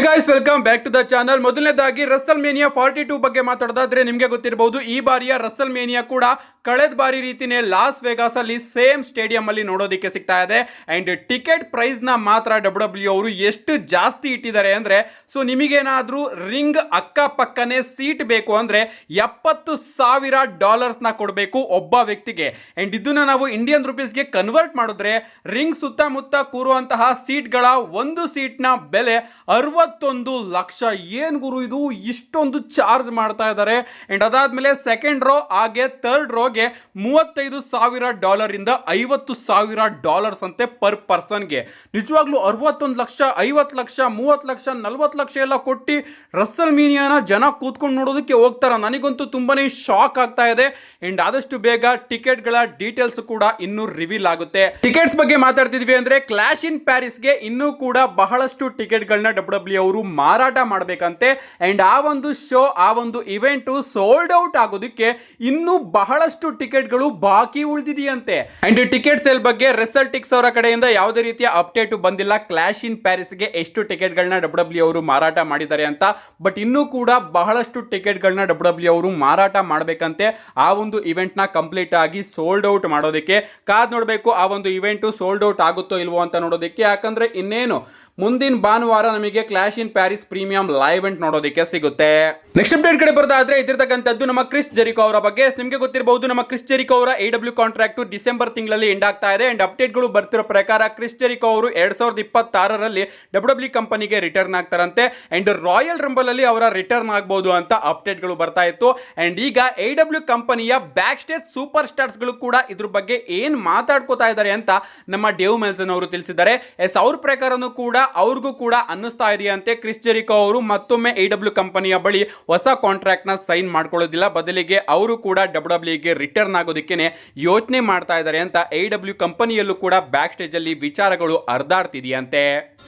Guys welcome back to the channel. ಮೊದಲನೇದಾಗಿ WrestleMania 42 ಬಗ್ಗೆ ಮಾತಾಡೋದಾದ್ರೆ ನಿಮಗೆ ಗೊತ್ತಿರಬಹುದು, ಈ ಬಾರಿಯ ರಸಲ್ ಮೇನಿಯಾ ಕೂಡ ಕಳೆದ ಬಾರಿ ರೀತಿನೇ ಲಾಸ್ ವೆಗಾಸ್ ಅಲ್ಲಿ ಸೇಮ್ ಸ್ಟೇಡಿಯಂ ಅಲ್ಲಿ ನೋಡೋದಕ್ಕೆ ಸಿಗ್ತಾ ಇದೆ. ಅಂಡ್ ಟಿಕೆಟ್ ಪ್ರೈಸ್ ನ ಮಾತ್ರ ಡಬ್ಲ್ಯೂ ಅವರು ಎಷ್ಟು ಜಾಸ್ತಿ ಇಟ್ಟಿದ್ದಾರೆ ಅಂದ್ರೆ, ಸೊ ನಿಮಗೇನಾದ್ರೂ ರಿಂಗ್ ಅಕ್ಕಪಕ್ಕನೆ ಸೀಟ್ ಬೇಕು ಅಂದ್ರೆ $70,000 ನ ಕೊಡಬೇಕು ಒಬ್ಬ ವ್ಯಕ್ತಿಗೆ. ಅಂಡ್ ಇದನ್ನ ನಾವು ಇಂಡಿಯನ್ ರುಪೀಸ್ಗೆ ಕನ್ವರ್ಟ್ ಮಾಡಿದ್ರೆ ರಿಂಗ್ ಸುತ್ತಮುತ್ತ ಕೂರುವಂತಹ ಸೀಟ್ಗಳ ಒಂದು ಸೀಟ್ ನ ಬೆಲೆ 61 ಲಕ್ಷ. ಏನ್ ಗುರು ಇದು, ಇಷ್ಟೊಂದು ಚಾರ್ಜ್ ಮಾಡ್ತಾ ಇದ್ದಾರೆ. ಅಂಡ್ ಅದಾದ್ಮೇಲೆ ಸೆಕೆಂಡ್ ರೋ ಹಾಗೆ ಥರ್ಡ್ ರೋಗೆ $35,000 ಇಂದ $50,000 ಅಂತೆ ಪರ್ ಪರ್ಸನ್ಗೆ. ನಿಜವಾಗ್ಲೂ 61 ಲಕ್ಷ, 50 ಲಕ್ಷ, 30 ಲಕ್ಷ, 40 ಲಕ್ಷ ಎಲ್ಲ ಕೊಟ್ಟು ರಸಲ್ ಮೀನಿಯಾನ ಜನ ಕೂತ್ಕೊಂಡು ನೋಡೋದಕ್ಕೆ ಹೋಗ್ತಾರ. ನನಗಂತೂ ತುಂಬಾನೇ ಶಾಕ್ ಆಗ್ತಾ ಇದೆ. ಅಂಡ್ ಆದಷ್ಟು ಬೇಗ ಟಿಕೆಟ್ ಗಳ ಡೀಟೇಲ್ಸ್ ಕೂಡ ಇನ್ನೂ ರಿವೀಲ್ ಆಗುತ್ತೆ. ಟಿಕೆಟ್ಸ್ ಬಗ್ಗೆ ಮಾತಾಡ್ತಿದ್ವಿ ಅಂದ್ರೆ ಕ್ಲಾಶ್ ಇನ್ ಪ್ಯಾರಿಸ್ಗೆ ಇನ್ನೂ ಕೂಡ ಬಹಳಷ್ಟು ಟಿಕೆಟ್ ಗಳನ್ನ ಡಬ್ಲ್ಯೂ ಅವರು ಮಾರಾಟ ಮಾಡಬೇಕಂತೆ. ಅಂಡ್ ಆ ಒಂದು ಶೋ, ಆ ಒಂದು ಇವೆಂಟ್ ಸೋಲ್ಡ್ ಔಟ್ ಆಗೋದಕ್ಕೆ ಇನ್ನೂ ಬಹಳಷ್ಟು ಟಿಕೆಟ್ ಗಳು ಬಾಕಿ ಉಳಿದಿದೆಯಂತೆ. ಅಂಡ್ ಟಿಕೆಟ್ ಸೇಲ್ ಬಗ್ಗೆ ರೆಸಲ್ಟಿಕ್ಸ್ ಅವರ ಕಡೆಯಿಂದ ಯಾವುದೇ ರೀತಿಯ ಅಪ್ಡೇಟ್ ಬಂದಿಲ್ಲ. ಕ್ಲಾಶ್ ಇನ್ ಪ್ಯಾರಿಸ್ಗೆ ಎಷ್ಟು ಟಿಕೆಟ್ ಗಳನ್ನ ಡಬ್ಲ್ಯೂ ಅವರು ಮಾರಾಟ ಮಾಡಿದ್ದಾರೆ ಅಂತ. ಬಟ್ ಇನ್ನೂ ಕೂಡ ಬಹಳಷ್ಟು ಟಿಕೆಟ್ ಗಳನ್ನ ಡಬ್ಲ್ಯೂ ಅವರು ಮಾರಾಟ ಮಾಡಬೇಕಂತೆ. ಆ ಒಂದು ಇವೆಂಟ್ ನ ಕಂಪ್ಲೀಟ್ ಆಗಿ ಸೋಲ್ಡ್ ಔಟ್ ಮಾಡೋದಕ್ಕೆ ಕಾದ್ ನೋಡಬೇಕು. ಆ ಒಂದು ಇವೆಂಟ್ ಸೋಲ್ಡ್ ಔಟ್ ಆಗುತ್ತೋ ಇಲ್ವೋ ಅಂತ ನೋಡೋದಕ್ಕೆ. ಯಾಕಂದ್ರೆ ಇನ್ನೇನು ಮುಂದಿನ ಭಾನುವಾರ ನಮಗೆ clash in Paris premium live event ನೋಡೋದಕ್ಕೆ ಸಿಗುತ್ತೆ. ನೆಕ್ಸ್ಟ್ ಅಪ್ಡೇಟ್ ಕಡೆ ಬರೋದಾದ್ರೆ ಇದಿರ್ತಕ್ಕಂಥದ್ದು ನಮ್ಮ ಕ್ರಿಸ್ ಜೆರಿಕೋ ಅವರ ಬಗ್ಗೆ. ನಿಮಗೆ ಗೊತ್ತಿರಬಹುದು, ನಮ್ಮ ಕ್ರಿಸ್ ಜೆರಿಕೋ ಅವರ AEW ಕಾಂಟ್ರಾಕ್ಟ್ ಡಿಸೆಂಬರ್ ತಿಂಗಳಲ್ಲಿ ಎಂಡ್ ಆಗ್ತಾ ಇದೆ. ಅಂಡ್ ಅಪ್ಡೇಟ್ ಗಳು ಬರ್ತಿರೋ ಪ್ರಕಾರ ಕ್ರಿಸ್ ಜೆರಿಕೋ ಅವರು 2026ರಲ್ಲಿ ಡಬ್ಲ್ಯೂ ಕಂಪನಿಗೆ ರಿಟರ್ನ್ ಆಗ್ತಾರಂತೆ. ಅಂಡ್ ರಾಯಲ್ ರಂಬಲ್ ಅಲ್ಲಿ ಅವರ ರಿಟರ್ನ್ ಆಗಬಹುದು ಅಂತ ಅಪ್ಡೇಟ್ ಗಳು ಬರ್ತಾ ಇತ್ತು. ಅಂಡ್ ಈಗ AEW ಕಂಪನಿಯ ಬ್ಯಾಕ್ ಸ್ಟೇಜ್ ಸೂಪರ್ ಸ್ಟಾರ್ಸ್ ಗಳು ಕೂಡ ಇದ್ರ ಬಗ್ಗೆ ಏನ್ ಮಾತಾಡ್ಕೋತಾ ಇದ್ದಾರೆ ಅಂತ ನಮ್ಮ ಡೇವ್ ಮೆಲ್ಸನ್ ಅವರು ತಿಳಿಸಿದ್ದಾರೆ. ಅವ್ರ ಪ್ರಕಾರನೂ ಕೂಡ ಅವ್ರಿಗೂ ಕೂಡ ಅನ್ನಿಸ್ತಾ ಇದೆಯಂತೆ ಕ್ರಿಸ್ ಜೆರಿಕೋ ಅವರು ಮತ್ತೊಮ್ಮೆ AEW ಕಂಪನಿಯ ಬಳಿ ಹೊಸ ಕಾಂಟ್ರಾಕ್ಟ್ ನ ಸೈನ್ ಮಾಡ್ಕೊಳ್ಳೋದಿಲ್ಲ, ಬದಲಿಗೆ ಅವರು ಕೂಡ ಡಬ್ಲ್ಯೂಗೆ ರಿಟರ್ನ್ ಆಗೋದಕ್ಕೆ ಯೋಚನೆ ಮಾಡ್ತಾ ಇದ್ದಾರೆ ಅಂತ AEW ಕಂಪನಿಯಲ್ಲೂ ಕೂಡ ಬ್ಯಾಕ್ ಸ್ಟೇಜ್ ಅಲ್ಲಿ ವಿಚಾರಗಳು ಹರಿದಾಡ್ತಿದೆಯಂತೆ.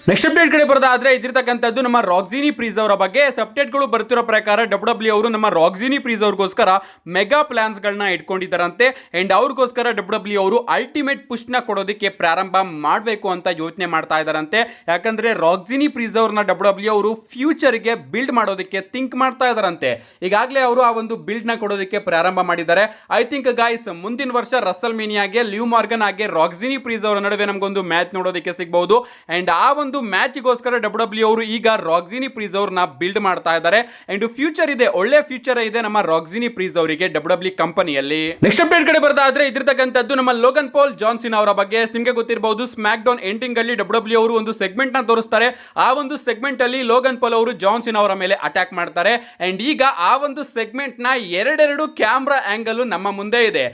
ನೆಕ್ಸ್ಟ್ ಅಪ್ಡೇಟ್ ಕಡೆ ಬರೋದಾದ್ರೆ ಇದಿರ್ತಕ್ಕಂಥದ್ದು ನಮ್ಮ ರಾಕ್ಸಿನಿ ಪ್ರೀಸ್ ಅವರ ಬಗ್ಗೆ. ಅಪ್ಡೇಟ್ ಗಳು ಬರ್ತಿರೋ ಪ್ರಕಾರ ಡಬ್ಲ್ಯೂ ಅವರು ನಮ್ಮ ರಾಕ್ಸಿನಿ ಪ್ರೀಸ್ ಅವ್ರಿಗೋಸ್ಕರ ಮೆಗಾ ಪ್ಲಾನ್ಸ್ ಗಳನ್ನ ಇಟ್ಕೊಂಡಿದ್ದಾರಂತೆ. ಅಂಡ್ ಅವ್ರಿಗೋಸ್ಕರ ಡಬ್ಲ್ಯೂ ಅವರು ಅಲ್ಟಿಮೇಟ್ ಪುಷ್ ನ ಕೊಡೋದಕ್ಕೆ ಪ್ರಾರಂಭ ಮಾಡಬೇಕು ಅಂತ ಯೋಚನೆ ಮಾಡ್ತಾ ಇದ್ದಾರಂತೆ. ಯಾಕಂದ್ರೆ ರಾಕ್ಸಿನಿ ಪ್ರೀಸ್ ಅವ್ರನ್ನ ಡಬ್ಲ್ಯೂ ಅವರು ಫ್ಯೂಚರ್ ಗೆ ಬಿಲ್ಡ್ ಮಾಡೋದಕ್ಕೆ ಥಿಂಕ್ ಮಾಡ್ತಾ ಇದ್ದಾರಂತೆ. ಈಗಾಗಲೇ ಅವರು ಆ ಒಂದು ಬಿಲ್ಡ್ ನ ಕೊಡೋದಕ್ಕೆ ಪ್ರಾರಂಭ ಮಾಡಿದ್ದಾರೆ. ಐ ಥಿಂಕ್ ಗೈಸ್ ಮುಂದಿನ ವರ್ಷ ರಸಲ್ ಮೇನಿಯಾಗೆ ಲಿವ್ ಮಾರ್ಗನ್ ಹಾಗೆ ರಾಕ್ಸಿನಿ ಪ್ರೀಸ್ ಅವರ ನಡುವೆ ನಮಗೊಂದು ಮ್ಯಾಚ್ ನೋಡೋದಕ್ಕೆ ಸಿಗಬಹುದು. ಅಂಡ್ ಆ ಒಂದು ಮ್ಯಾಚ್ಗೋಸ್ಕರ ಡಬ್ಲ್ಯೂ ಅವರು ಈಗ ರಾಕ್ಸಿನಿ ಪ್ರೀಸ್ ಅವ್ರನ್ನ ಬಿಲ್ಡ್ ಮಾಡ್ತಾ ಇದ್ದಾರೆ. ಅಂಡ್ ಫ್ಯೂಚರ್ ಇದೆ, ಒಳ್ಳೆ ಫ್ಯೂಚರ್ ಇದೆ ನಮ್ಮ ರಾಕ್ಸಿನಿ ಪ್ರೀಸ್ ಅವರಿಗೆ ಡಬ್ಲ್ಯೂ ಕಂಪನಿಯಲ್ಲಿ. ನೆಕ್ಸ್ಟ್ ಅಪ್ಡೇಟ್ ಕಡೆ ಬರೋದಾದ್ರೆ ಇದಿರ್ತಕ್ಕಂಥದ್ದು ನಮ್ಮ ಲೋಗನ್ ಪಾಲ್ ಜಾನ್ ಸಿನಾ ಅವರ ಬಗ್ಗೆ. ನಿಮಗೆ ಗೊತ್ತಿರಬಹುದು, ಸ್ಮ್ಯಾಕ್ ಡೌನ್ ಎಂಡಿಂಗ್ ಅಲ್ಲಿ ಡಬ್ಲ್ಯೂ ಅವರು ಒಂದು ಸೆಗ್ಮೆಂಟ್ ನ ತೋರಿಸ್ತಾರೆ. ಆ ಒಂದು ಸೆಗ್ಮೆಂಟ್ ಅಲ್ಲಿ ಲೋಗನ್ ಪಾಲ್ ಅವರು ಜಾನ್ ಸಿನಾ ಅವರ ಮೇಲೆ ಅಟ್ಯಾಕ್ ಮಾಡ್ತಾರೆ. ಅಂಡ್ ಈಗ ಆ ಒಂದು ಸೆಗ್ಮೆಂಟ್ ನ ಎರಡೆರಡು ಕ್ಯಾಮ್ರಾ ಆಂಗಲ್ ನಮ್ಮ ಮುಂದೆ ಇದೆ.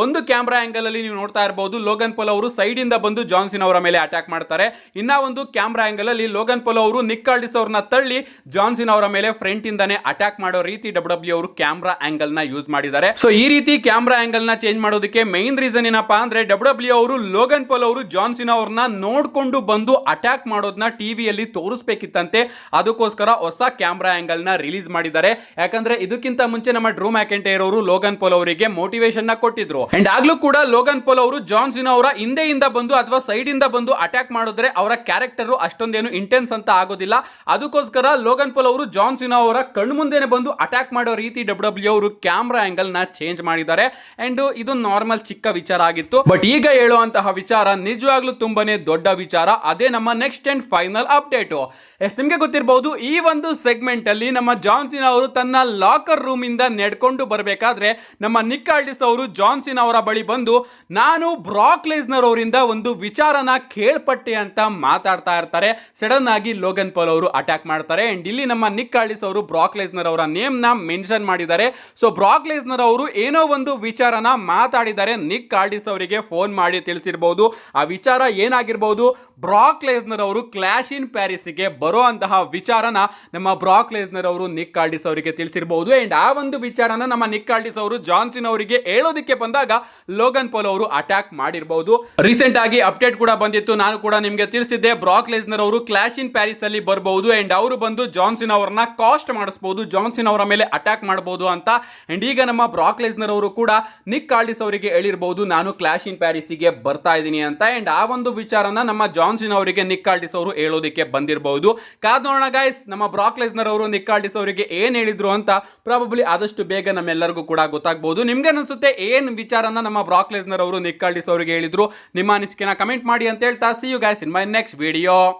ಒಂದು ಕ್ಯಾಮ್ರಾ ಆಂಗಲ್ ಅಲ್ಲಿ ನೀವು ನೋಡ್ತಾ ಇರಬಹುದು, ಲೋಗನ್ ಪಾಲ್ ಅವರು ಸೈಡ್ ಇಂದ ಬಂದು ಜಾನ್ ಸಿನಾ ಅವರ ಮೇಲೆ ಅಟ್ಯಾಕ್ ಮಾಡ್ತಾರೆ. ಇನ್ನ ಒಂದು ಕ್ಯಾಮ್ರಾ ಆಂಗಲ್ ಅಲ್ಲಿ ಲೋಗನ್ ಪಾಲ್ ಅವರು ನಿಕ್ ಆಲ್ಡಿಸ್ ಅವರನ್ನ ತಳ್ಳಿ ಜಾನ್ ಸಿನಾ ಅವರ ಮೇಲೆ ಫ್ರಂಟ್ ಇಂದಾನೆ ಅಟ್ಯಾಕ್ ಮಾಡೋ ರೀತಿ ಡಬ್ಲ್ಯೂ ಅವರು ಕ್ಯಾಮ್ರಾ ಆಂಗಲ್ ನ ಯೂಸ್ ಮಾಡಿದ್ದಾರೆ. ಸೊ ಈ ರೀತಿ ಕ್ಯಾಮ್ರಾ ಆಂಗಲ್ ನ ಚೇಂಜ್ ಮಾಡೋದಕ್ಕೆ ಮೈನ್ ರೀಸನ್ ಏನಪ್ಪಾ ಅಂದ್ರೆ, ಡಬ್ಲ್ಯೂ ಅವರು ಲೋಗನ್ ಪಾಲ್ ಅವರು ಜಾನ್ ಸಿನಾ ಅವರನ್ನ ನೋಡ್ಕೊಂಡು ಬಂದು ಅಟ್ಯಾಕ್ ಮಾಡೋದನ್ನ ಟಿವಿಯಲ್ಲಿ ತೋರಿಸಬೇಕಿತ್ತಂತೆ. ಅದಕ್ಕೋಸ್ಕರ ಹೊಸ ಕ್ಯಾಮ್ರಾ ಆಂಗಲ್ ನ ರಿಲೀಸ್ ಮಾಡಿದ್ದಾರೆ. ಯಾಕಂದ್ರೆ ಇದಕ್ಕಿಂತ ಮುಂಚೆ ನಮ್ಮ ಡ್ರೂ ಮ್ಯಾಕೆಂಟೈರ್ ಅವರು ಲೋಗನ್ ಪಾಲ್ ಅವರಿಗೆ ಮೋಟಿವೇಶನ್ ನ ಕೊಟ್ಟಿದ್ರು. ಅಂಡ್ ಆಗ್ಲೂ ಕೂಡ ಲೋಗನ್ ಪಾಲ್ ಅವರು ಜಾನ್ ಸಿನಾ ಅವರ ಹಿಂದೆಯಿಂದ ಬಂದು ಅಥವಾ ಸೈಡ್ ಇಂದ ಬಂದು ಅಟ್ಯಾಕ್ ಮಾಡಿದ್ರೆ ಅವರ ಕ್ಯಾರೆಕ್ಟರ್ ಅಷ್ಟೊಂದೇನು ಇಂಟೆನ್ಸ್ ಅಂತ ಆಗೋದಿಲ್ಲ. ಅದಕ್ಕೋಸ್ಕರ ಲೋಗನ್ ಪಾಲ್ ಅವರು ಜಾನ್ ಸಿನಾ ಅವರ ಕಣ್ಣು ಮುಂದೆನೆ ಬಂದು ಅಟ್ಯಾಕ್ ಮಾಡೋ ರೀತಿ ಡಬ್ಲ್ಯೂ ಅವರು ಕ್ಯಾಮ್ರಾ ಆಂಗಲ್ ನ ಚೇಂಜ್ ಮಾಡಿದ್ದಾರೆ. ಅಂಡ್ ಇದು ನಾರ್ಮಲ್ ಚಿಕ್ಕ ವಿಚಾರ ಆಗಿತ್ತು. ಬಟ್ ಈಗ ಹೇಳುವಂತಹ ವಿಚಾರ ನಿಜವಾಗ್ಲೂ ತುಂಬಾನೇ ದೊಡ್ಡ ವಿಚಾರ. ಅದೇ ನಮ್ಮ ನೆಕ್ಸ್ಟ್ ಅಂಡ್ ಫೈನಲ್ ಅಪ್ಡೇಟ್. ನಿಮಗೆ ಗೊತ್ತಿರಬಹುದು, ಈ ಒಂದು ಸೆಗ್ಮೆಂಟ್ ಅಲ್ಲಿ ನಮ್ಮ ಜಾನ್ ಸಿನಾ ಅವರು ತನ್ನ ಲಾಕರ್ ರೂಮ್ ಇಂದ ನೆಡ್ಕೊಂಡು ಬರಬೇಕಾದ್ರೆ ನಮ್ಮ ನಿಕ್ ಆಲ್ಡಿಸ್ ಅವರು ಜಾನ್ ಸಿನಾ ಅವರ ಬಳಿ ಬಂದು, ನಾನು ಬ್ರಾಕ್ ಲೆಸ್ನರ್ ಅವರಿಂದ ಒಂದು ವಿಚಾರನ ಕೇಳ್ಪಟ್ಟೆ ಅಂತ ಮಾತಾಡ್ತಾ ಇರ್ತಾರೆ. ಸಡನ್ ಆಗಿ ಲೋಗನ್ ಪಾಲ್ ಅವರು ಅಟ್ಯಾಕ್ ಮಾಡ್ತಾರೆ. ಅಂಡ್ ಇಲ್ಲಿ ನಮ್ಮ ನಿಕ್ ಆಲ್ಡಿಸ್ ಅವರು ಬ್ರಾಕ್ ಲೆಸ್ನರ್ ಅವರ ನೇಮ್ ನ ಮೆನ್ಷನ್ ಮಾಡಿದ್ದಾರೆ. ಸೊ ಬ್ರಾಕ್ ಲೆಸ್ನರ್ ಅವರು ಏನೋ ಒಂದು ವಿಚಾರನ ಮಾತಾಡಿದ್ದಾರೆ. ನಿಕ್ ಆಲ್ಡಿಸ್ ಅವರಿಗೆ ಫೋನ್ ಮಾಡಿ ತಿಳಿಸಿರಬಹುದು. ಆ ವಿಚಾರ ಏನಾಗಿರಬಹುದು, ಬ್ರಾಕ್ ಲೆಸ್ನರ್ ಅವರು ಕ್ಲಾಶ್ ಇನ್ ಪ್ಯಾರಿಸ್ ಗೆ ಬರೋ ಅಂತಹ ವಿಚಾರನ ನಮ್ಮ ಬ್ರಾಕ್ ಲೆಸ್ನರ್ ಅವರು ನಿಕ್ ಆಲ್ಡಿಸ್ ಅವರಿಗೆ ತಿಳಿಸಿರಬಹುದು. ಅಂಡ್ ಆ ಒಂದು ವಿಚಾರನ ನಮ್ಮ ನಿಕ್ ಆಲ್ಡಿಸ್ ಅವರು ಜಾನ್ ಸಿನಾ ಅವರಿಗೆ ಹೇಳೋದಕ್ಕೆ ಬಂದಾಗ ಲೋಗನ್ ಪಾಲ್ ಅವರು ಅಟ್ಯಾಕ್ ಮಾಡಿರಬಹುದು. ರೀಸೆಂಟ್ ಆಗಿ ಅಪ್ಡೇಟ್ ಕೂಡ ಬಂದಿತ್ತು, ನಾನು ಕೂಡ ನಿಮಗೆ ತಿಳಿಸಿದ್ದೆ. ಬ್ರಾಕ್ ಬ್ರಾಕ್ ಲೆಸ್ನರ್ ಅವರು ಕ್ಲಾಶ್ ಇನ್ ಪ್ಯಾರಿಸ್ ಅಲ್ಲಿ ಬರಬಹುದು ಅಂಡ್ ಅವರು ಬಂದು ಜಾನ್ ಸಿನಾ ಅವರನ್ನ ಕಾಸ್ಟ್ ಮಾಡಿಸಬಹುದು, ಜಾನ್ ಸಿನಾ ಅವರ ಮೇಲೆ ಅಟ್ಯಾಕ್ ಮಾಡಬಹುದು ಅಂತ. ಅಂಡ್ ಈಗ ನಮ್ಮ ಬ್ರಾಕ್ ಲೆಸ್ನರ್ ಅವರು ಕೂಡ ನಿಕ್ ಆಲ್ಡಿಸ್ ಅವರಿಗೆ ಹೇಳಿರಬಹುದು ನಾನು ಕ್ಲಾಶ್ ಇನ್ ಪ್ಯಾರಿಸ್ ಗೆ ಬರ್ತಾ ಇದ್ದೀನಿ ಅಂತ. ಅಂಡ್ ಆ ಒಂದು ವಿಚಾರನ ನಮ್ಮ ಜಾನ್ ಸಿನಾ ಅವರಿಗೆ ನಿಕ್ ಆಲ್ಡಿಸ್ ಅವರು ಹೇಳೋದಕ್ಕೆ ಬಂದಿರಬಹುದು. ಕಾದ್ ನೋಡೋಣ ಗೈಸ್, ನಮ್ಮ ಬ್ರಾಕ್ ಲೆಸ್ನರ್ ಅವರು ನಿಕ್ ಆಲ್ಡಿಸ್ ಅವರಿಗೆ ಏನ್ ಹೇಳಿದ್ರು ಅಂತ ಪ್ರಾಬಬ್ಲಿ ಆದಷ್ಟು ಬೇಗ ನಮ್ಮೆಲ್ಲರಿಗೂ ಕೂಡ ಗೊತ್ತಾಗಬಹುದು. ನಿಮ್ಗೆ ಅನ್ಸುತ್ತೆ ಏನ್ ವಿಚಾರನ ನಮ್ಮ ಬ್ರಾಕ್ ಲೆಸ್ನರ್ ಅವರು ನಿಕ್ ಆಲ್ಡಿಸ್ ಅವರಿಗೆ ಹೇಳಿದ್ರು? ನಿಮ್ಮ ಅನಿಸಿಕೆನ ಕಮೆಂಟ್ ಮಾಡಿ ಅಂತ ಹೇಳ್ತಾ see you guys in my next video.